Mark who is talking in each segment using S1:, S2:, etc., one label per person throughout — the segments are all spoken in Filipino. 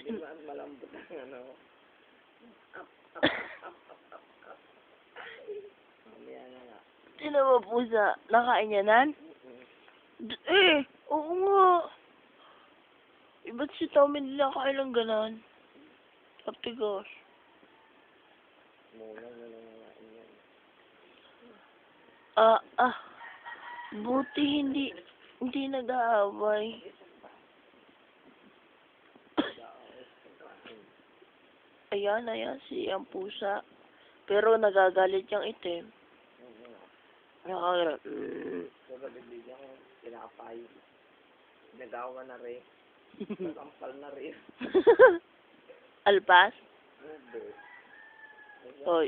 S1: Diba, malambot ang ano. Up, up, up, up, up, up. Mamaya na nga.
S2: Sino ba pusa? Nakain niya nan? Oo nga. Ba't si Tommy nila kailang ganon? Kaptigos.
S1: Muna na nangangain yan.
S2: Buti hindi nag-aaway. Ayan, si ang pusa. Pero nagagalit yung itim. Nakagalit.
S1: Pero bibigyan ko, pinakapay. Nagawa na rin. Nakampal na rin.
S2: Alpas?
S1: Hindi.
S2: Oy.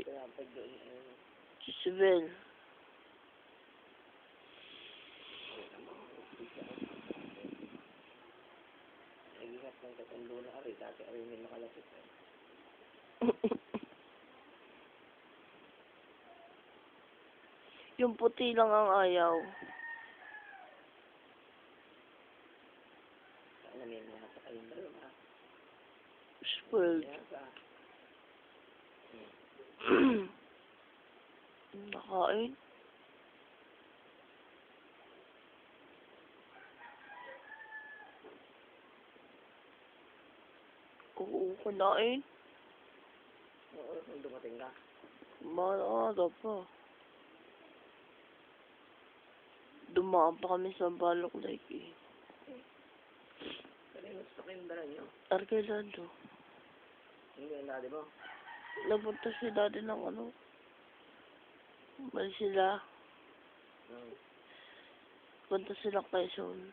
S2: Sisibel.
S1: Nagingat ng katando na ari. Dati ari may nakalapit.
S2: Yung puti lang ang ayaw.
S1: Sana may mga sa kayong dalawa.
S2: Spoiled. Nakain. Oo, kunain.
S1: Oo, kung dumating ka.
S2: Maaga pa. Dumaan pa kami sa Balok Lake eh.
S1: Kanina gusto kayong dala nyo.
S2: Arkelado.
S1: Hindi yung dati mo.
S2: Napunta si daddy ng ano. Bali sila. Punta sila Quezon.